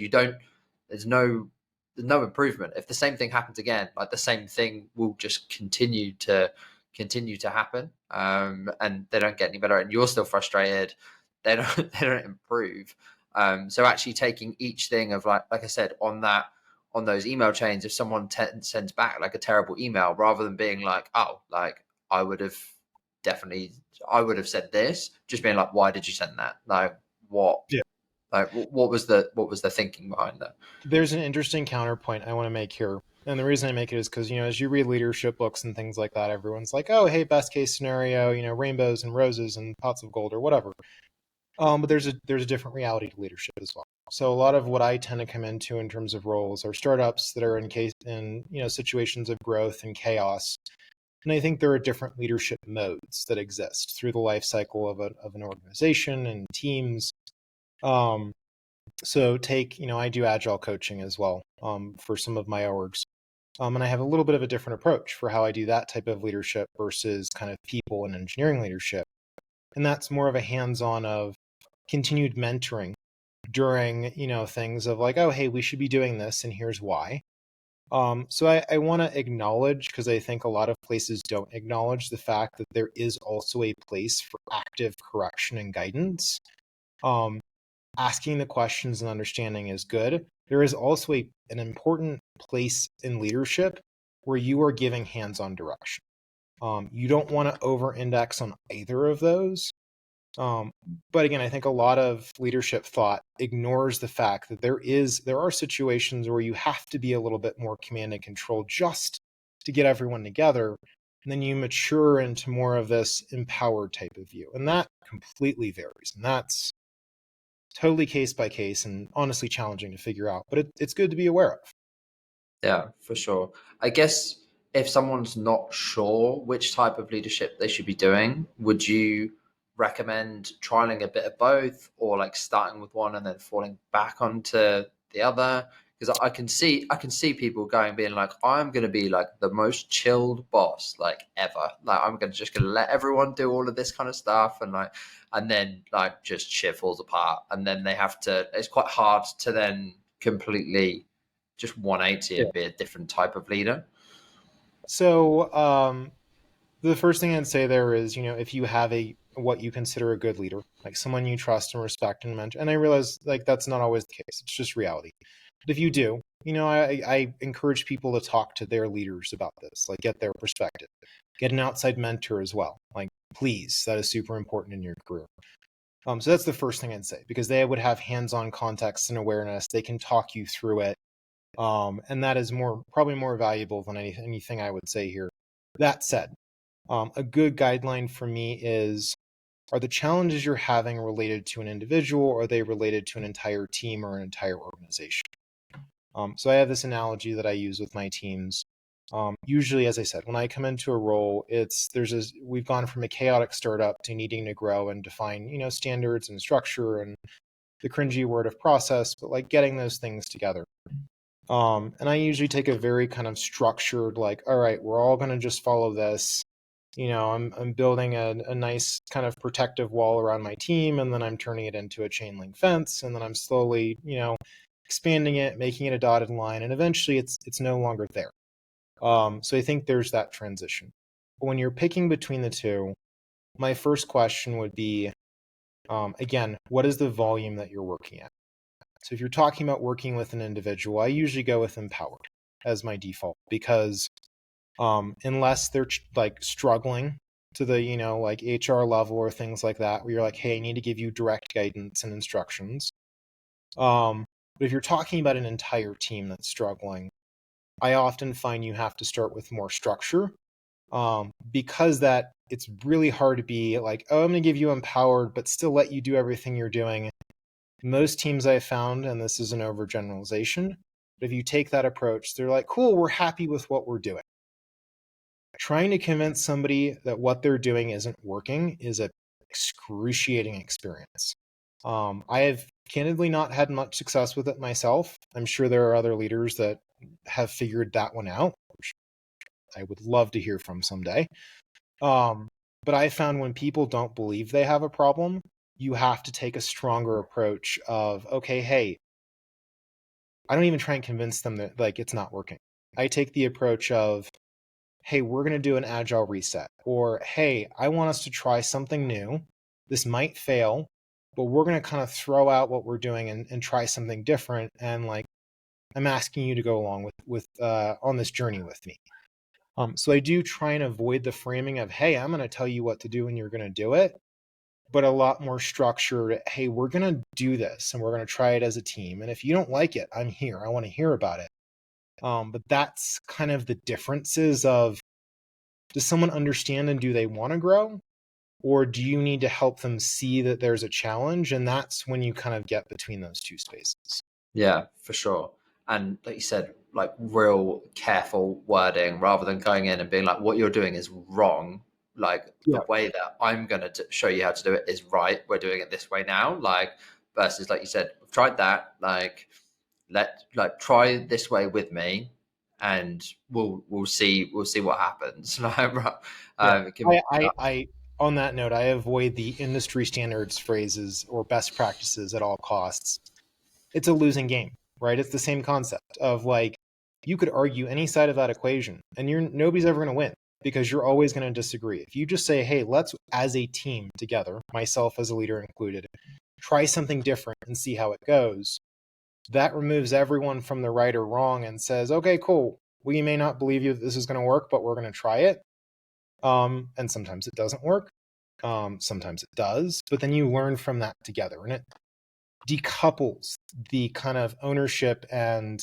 there's no improvement. If the same thing happens again, like the same thing will just continue to happen, and they don't get any better, and you're still frustrated. They don't they don't improve. So actually taking each thing of like I said on those email chains, if someone sends back like a terrible email, rather than being like, oh, like I would have said this, just being like, why did you send that? Like what?
Yeah.
Like what was the thinking behind that?
There's an interesting counterpoint I want to make here. And the reason I make it is because, as you read leadership books and things like that, everyone's like, oh, hey, best case scenario, rainbows and roses and pots of gold or whatever. But there's a different reality to leadership as well. So a lot of what I tend to come into in terms of roles are startups that are in situations of growth and chaos. And I think there are different leadership modes that exist through the life cycle of an organization and teams. So I do agile coaching as well for some of my orgs. And I have a little bit of a different approach for how I do that type of leadership versus kind of people and engineering leadership. And that's more of a hands-on of continued mentoring during, things of like, oh, hey, we should be doing this and here's why. So I want to acknowledge, because I think a lot of places don't acknowledge the fact that there is also a place for active correction and guidance. Um, Asking the questions and understanding is good. There is also an important place in leadership where you are giving hands-on direction. You don't want to over-index on either of those. But again, I think a lot of leadership thought ignores the fact that there are situations where you have to be a little bit more command and control just to get everyone together. And then you mature into more of this empowered type of view. And that completely varies. And that's totally case by case and honestly challenging to figure out. But it's good to be aware of.
Yeah, for sure. I guess if someone's not sure which type of leadership they should be doing, would you recommend trialing a bit of both, or like starting with one and then falling back onto the other? Because I can see people going being like, I'm gonna be like the most chilled boss like ever. Like I'm gonna just gonna let everyone do all of this kind of stuff, and then like just shit falls apart, and then they have to. It's quite hard to then completely just 180
Yeah.
and be a different type of leader.
So the first thing I'd say there is, if you have a what you consider a good leader, like someone you trust and respect and mentor, and I realize like that's not always the case. It's just reality. But if you do, I encourage people to talk to their leaders about this, like get their perspective, get an outside mentor as well. Like, please, that is super important in your career. So that's the first thing I'd say, because they would have hands-on context and awareness. They can talk you through it. And that is probably more valuable than anything I would say here. That said, a good guideline for me is, are the challenges you're having related to an individual, or are they related to an entire team or an entire organization? So I have this analogy that I use with my teams. Usually, as I said, when I come into a role, we've gone from a chaotic startup to needing to grow and define, standards and structure and the cringy word of process, but like getting those things together. And I usually take a very kind of structured, like, all right, we're all going to just follow this. I'm building a nice kind of protective wall around my team, and then I'm turning it into a chain link fence, and then I'm slowly, expanding it, making it a dotted line, and eventually it's no longer there. So I think there's that transition. But when you're picking between the two, my first question would be, again, what is the volume that you're working at? So if you're talking about working with an individual, I usually go with empowered as my default, because unless they're like struggling to the, like HR level or things like that, where you're like, hey, I need to give you direct guidance and instructions. But if you're talking about an entire team that's struggling, I often find you have to start with more structure, because that it's really hard to be like, oh, I'm going to give you empowered, but still let you do everything you're doing. Most teams I've found, and this is an overgeneralization, but if you take that approach, they're like, cool, we're happy with what we're doing. Trying to convince somebody that what they're doing isn't working is an excruciating experience. I have candidly not had much success with it myself. I'm sure there are other leaders that have figured that one out, which I would love to hear from someday. But I found when people don't believe they have a problem, you have to take a stronger approach of, okay, hey, I don't even try and convince them that like it's not working. I take the approach of, hey, we're going to do an agile reset, or hey, I want us to try something new. This might fail, but we're going to kind of throw out what we're doing and try something different. And like, I'm asking you to go along with on this journey with me. So I do try and avoid the framing of, hey, I'm going to tell you what to do and you're going to do it, but a lot more structured, hey, we're going to do this and we're going to try it as a team. And if you don't like it, I'm here. I want to hear about it. But that's kind of the differences of, does someone understand and do they want to grow? Or do you need to help them see that there's a challenge? And that's when you kind of get between those two spaces.
Yeah, for sure. And like you said, like real careful wording rather than going in and being like, what you're doing is wrong. Like the
Yeah.
way that I'm going to show you how to do it is right. We're doing it this way now. Like, versus, like you said, we've tried that. Try this way with me, and we'll see what happens.
Yeah.
It can,
I on that note, I avoid the industry standards phrases or best practices at all costs. It's a losing game, right? It's the same concept of like, you could argue any side of that equation, and nobody's ever going to win because you're always going to disagree. If you just say, hey, let's, as a team together, myself as a leader included, try something different and see how it goes, that removes everyone from the right or wrong and says, okay, cool, we may not believe you that this is going to work, but we're going to try it. And sometimes it doesn't work. Sometimes it does, but then you learn from that together, and it decouples the kind of ownership and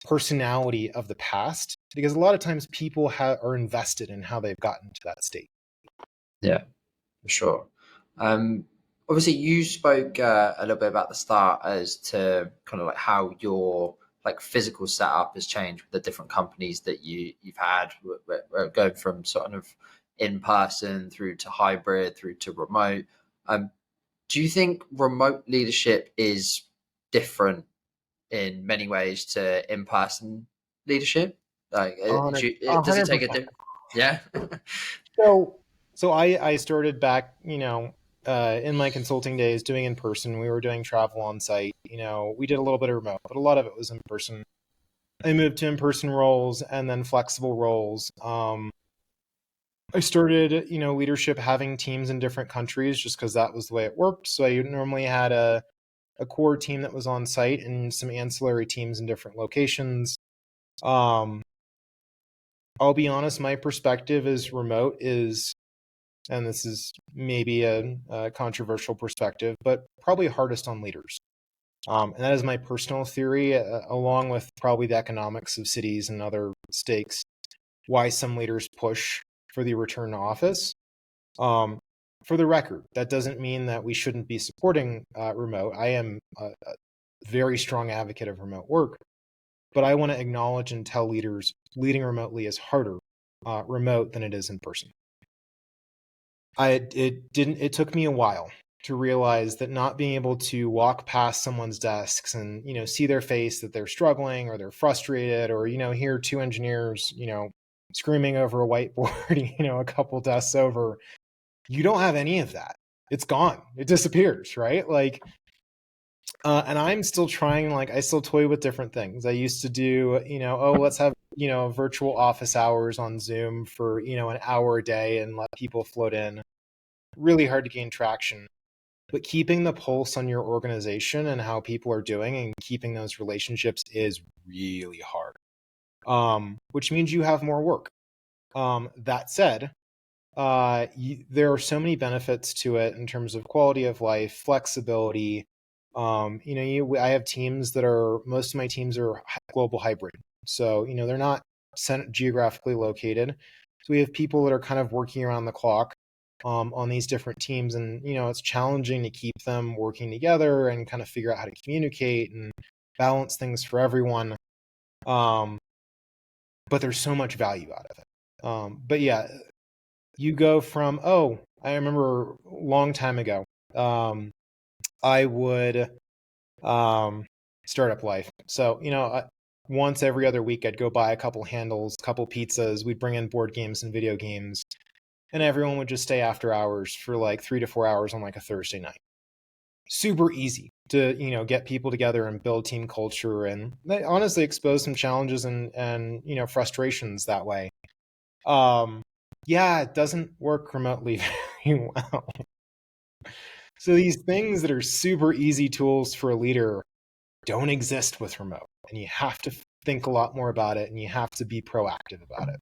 personality of the past, because a lot of times people are invested in how they've gotten to that state.
Yeah, for sure. Obviously, you spoke a little bit about the start as to kind of like how your like physical setup has changed with the different companies that you've had. We're going from sort of in person through to hybrid through to remote. Do you think remote leadership is different in many ways to in person leadership? Like, does it take a
100%.
different? Yeah.
So I started back, in my consulting days doing in person. We were doing travel on site. We did a little bit of remote, but a lot of it was in person. I moved to in-person roles and then flexible roles. I started, leadership having teams in different countries just because that was the way it worked. So I normally had a core team that was on site and some ancillary teams in different locations. I'll be honest, my perspective is remote is, and this is maybe a controversial perspective, but probably hardest on leaders. And that is my personal theory, along with probably the economics of cities and other stakes, why some leaders push for the return to office. For the record, that doesn't mean that we shouldn't be supporting remote. I am a very strong advocate of remote work, but I want to acknowledge and tell leaders leading remotely is harder remote than it is in person. It took me a while to realize that not being able to walk past someone's desks and see their face that they're struggling or they're frustrated, or hear two engineers screaming over a whiteboard a couple desks over, you don't have any of that. It's gone. It disappears, right? Like, and I'm still trying, like, I still toy with different things. I used to do, let's have, virtual office hours on Zoom for, an hour a day and let people float in. Really hard to gain traction. But keeping the pulse on your organization and how people are doing and keeping those relationships is really hard, which means you have more work. That said, there are so many benefits to it in terms of quality of life, flexibility. I have teams most of my teams are global hybrid. So, they're not geographically located. So we have people that are kind of working around the clock on these different teams. And, it's challenging to keep them working together and kind of figure out how to communicate and balance things for everyone. But there's so much value out of it. But yeah, you go from, I remember a long time ago, I would startup life. So, once every other week, I'd go buy a couple handles, couple pizzas. We'd bring in board games and video games, and everyone would just stay after hours for like 3 to 4 hours on like a Thursday night. Super easy to, get people together and build team culture, and they honestly expose some challenges and frustrations that way. Yeah, it doesn't work remotely very well. So these things that are super easy tools for a leader don't exist with remote, and you have to think a lot more about it, and you have to be proactive about it.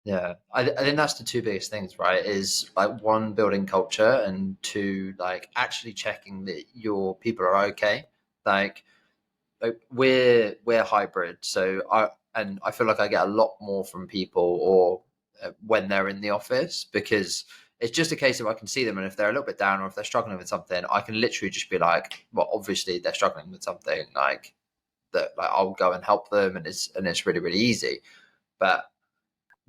Yeah, I think that's the two biggest things, right? Is like one, building culture, and two, like actually checking that your people are okay. Like we're hybrid, so I feel like I get a lot more from people or when they're in the office, because it's just a case of I can see them, and if they're a little bit down or if they're struggling with something, I can literally just be like, well, obviously they're struggling with something, like that, like I'll go and help them, and it's really really easy. But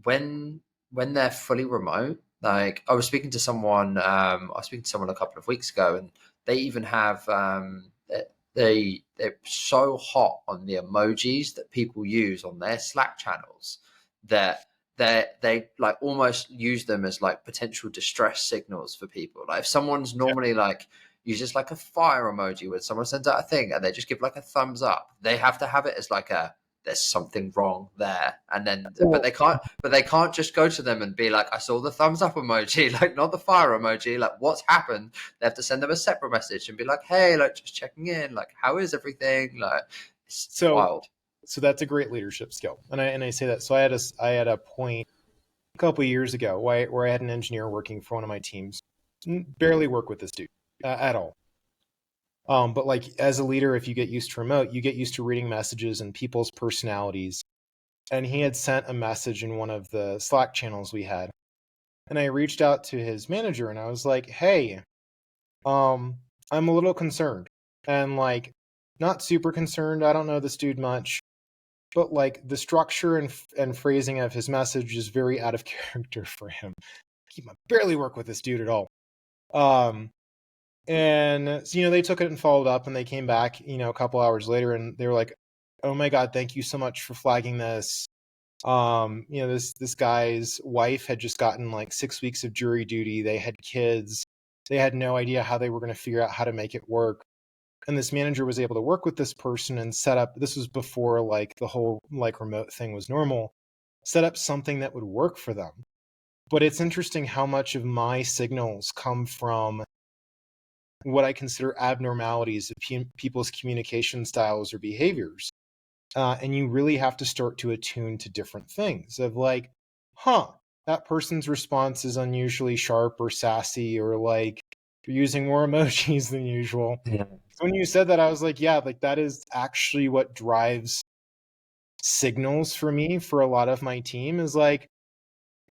when they're fully remote, like I was speaking to someone, a couple of weeks ago, and they even have they're so hot on the emojis that people use on their Slack channels that they like almost use them as like potential distress signals for people. Like if someone's normally like uses like a fire emoji when someone sends out a thing and they just give like a thumbs up, they have to have it as like a there's something wrong there. And then,
Well,
but they can't just go to them and be like, I saw the thumbs up emoji, like not the fire emoji, like what's happened. They have to send them a separate message and be like, hey, like just checking in, like how is everything, like it's
so
wild.
so that's a great leadership skill, and I say that. So I had a point a couple of years ago where I had an engineer working for one of my teams, barely work with this dude at all. But like as a leader, if you get used to remote, you get used to reading messages and people's personalities. And he had sent a message in one of the Slack channels we had, and I reached out to his manager and I was like, "Hey, I'm a little concerned, and like not super concerned. I don't know this dude much, but like the structure and phrasing of his message is very out of character for him. He might barely work with this dude at all." Um, and so, they took it and followed up, and they came back, a couple hours later, and they were like, "Oh my God, thank you so much for flagging this. This guy's wife had just gotten like 6 weeks of jury duty. They had kids. They had no idea how they were going to figure out how to make it work. And this manager was able to work with this person and set up, this was before like the whole like remote thing was normal, set up something that would work for them. But it's interesting how much of my signals come from what I consider abnormalities of people's communication styles or behaviors. And you really have to start to attune to different things of like, that person's response is unusually sharp or sassy, or like you're using more emojis than usual.
Yeah.
So when you said that, I was like, yeah, like that is actually what drives signals for me for a lot of my team is like,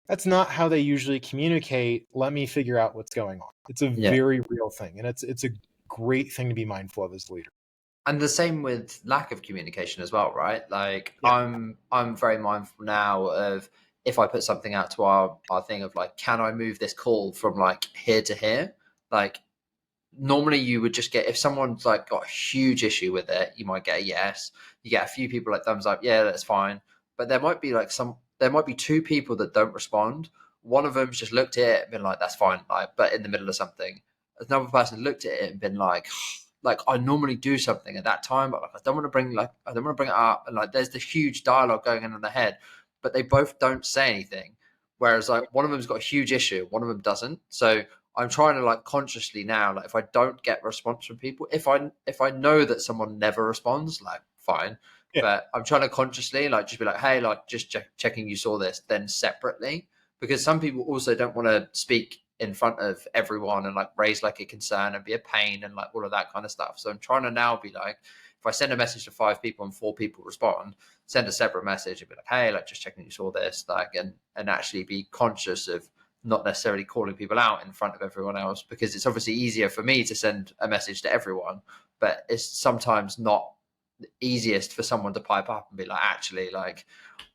that's not how they usually communicate. Let me figure out what's going on. It's a
Yeah.
very real thing. And it's a great thing to be mindful of as a leader.
And the same with lack of communication as well, right? Like
Yeah.
I'm very mindful now of if I put something out to our thing of like, can I move this call from like here to here? Like normally you would just get, if someone's like got a huge issue with it, you might get a yes. You get a few people like thumbs up, yeah, that's fine. But there might be like there might be two people that don't respond. One of them's just looked at it and been like, that's fine, like, but in the middle of something. Another person looked at it and been like I normally do something at that time, but like I don't want to bring it up. And like there's the huge dialogue going on in the head, but they both don't say anything. Whereas like one of them's got a huge issue, one of them doesn't. So I'm trying to like consciously now, like if I don't get response from people, if I know that someone never responds, like fine.
Yeah.
But I'm trying to consciously like just be like, hey, like just checking you saw this, then separately, because some people also don't want to speak in front of everyone and like raise like a concern and be a pain and like all of that kind of stuff. So I'm trying to now be like, if I send a message to 5 people and 4 people respond, send a separate message and be like, hey, like just checking you saw this, like, and actually be conscious of not necessarily calling people out in front of everyone else, because it's obviously easier for me to send a message to everyone, but it's sometimes not the easiest for someone to pipe up and be like, actually, like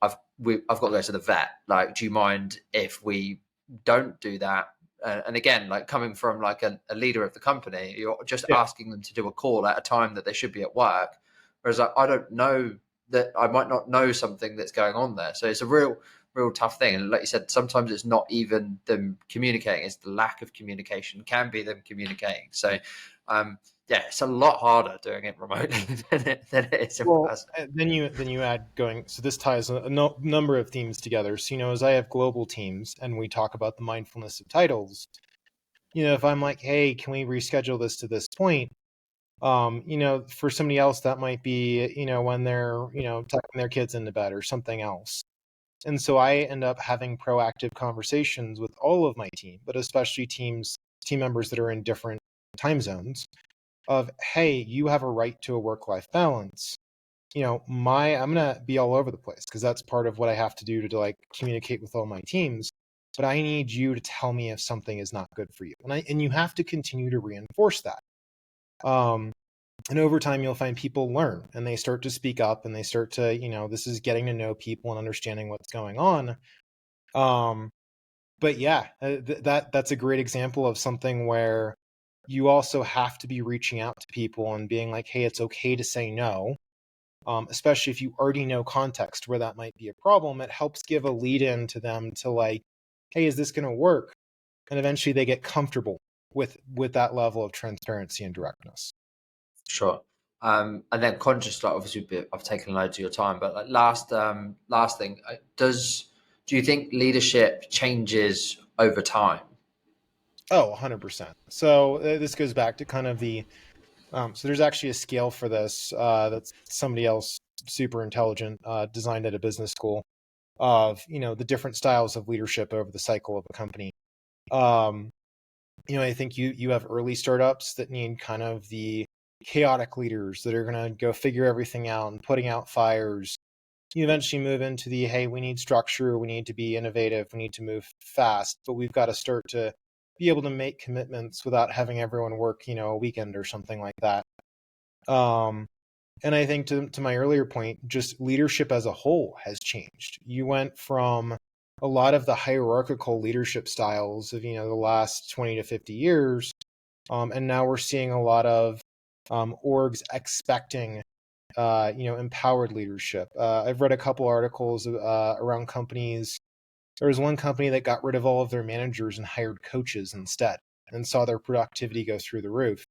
I've got to go to the vet. Like, do you mind if we don't do that? And again, like coming from like a leader of the company, you're just
Yeah.
asking them to do a call at a time that they should be at work. Whereas like, I don't know that I might not know something that's going on there. So it's a real tough thing. And like you said, sometimes it's not even them communicating; it's the lack of communication. It can be them communicating. So, yeah, it's a lot harder doing it remotely than it is in person.
Then you add going. So this ties a number of themes together. So as I have global teams and we talk about the mindfulness of titles, if I'm like, hey, can we reschedule this to this point? For somebody else that might be, when they're, tucking their kids into bed or something else. And so I end up having proactive conversations with all of my team, but especially team members that are in different time zones of, hey, you have a right to a work-life balance. I'm going to be all over the place because that's part of what I have to do to like communicate with all my teams. But I need you to tell me if something is not good for you. And you have to continue to reinforce that. And over time, you'll find people learn and they start to speak up and they start to, this is getting to know people and understanding what's going on. But yeah, that's a great example of something where you also have to be reaching out to people and being like, hey, it's okay to say no. Especially if you already know context where that might be a problem. It helps give a lead in to them to like, hey, is this going to work? And eventually they get comfortable with that level of transparency and directness.
Sure. And then conscious, like obviously I've taken loads of your time, but like last thing, do you think leadership changes over time?
Oh, 100%. So this goes back to kind of so there's actually a scale for this that's somebody else super intelligent designed at a business school of, the different styles of leadership over the cycle of a company. Um, I think you have early startups that need kind of the chaotic leaders that are going to go figure everything out and putting out fires. You eventually move into the, hey, we need structure, we need to be innovative, we need to move fast, but we've got to start to be able to make commitments without having everyone work, a weekend or something like that. Um, and I think to my earlier point, just leadership as a whole has changed. You went from a lot of the hierarchical leadership styles of, the last 20 to 50 years. And now we're seeing a lot of orgs expecting, empowered leadership. I've read a couple articles around companies. There was one company that got rid of all of their managers and hired coaches instead and saw their productivity go through the roof.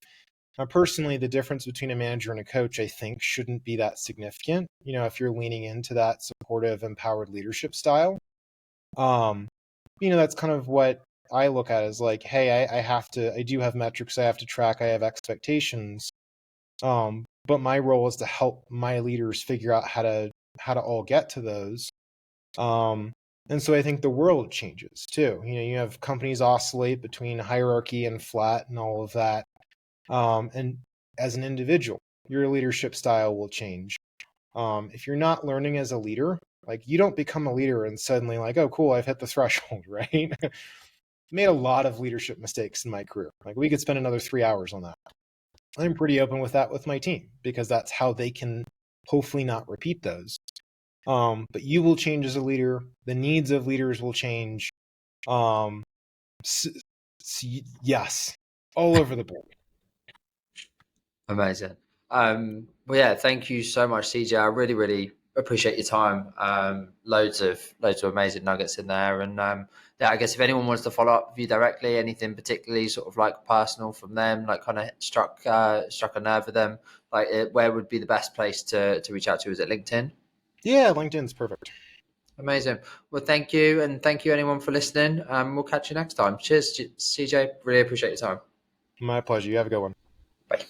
Now, personally, the difference between a manager and a coach, I think, shouldn't be that significant. If you're leaning into that supportive, empowered leadership style, um, that's kind of what I look at as like, hey, I do have metrics I have to track, I have expectations, but my role is to help my leaders figure out how to all get to those. And so I think the world changes too. You have companies oscillate between hierarchy and flat and all of that. And as an individual, your leadership style will change. If you're not learning as a leader, like you don't become a leader and suddenly like, oh, cool, I've hit the threshold, right? Made a lot of leadership mistakes in my career. Like we could spend another 3 hours on that. I'm pretty open with that with my team because that's how they can hopefully not repeat those. But you will change as a leader. The needs of leaders will change. Um, yes, all over the board.
Amazing. Well, yeah, thank you so much, CJ. I really, really appreciate your time. Loads of amazing nuggets in there. And yeah, I guess if anyone wants to follow up with you directly, anything particularly sort of like personal from them, like kind of struck a nerve with them, like where would be the best place to reach out to? Is it LinkedIn?
Yeah, LinkedIn's perfect.
Amazing. Well, thank you, and thank you anyone for listening. We'll catch you next time. Cheers, CJ. Really appreciate your time.
My pleasure. You have a good one.
Bye.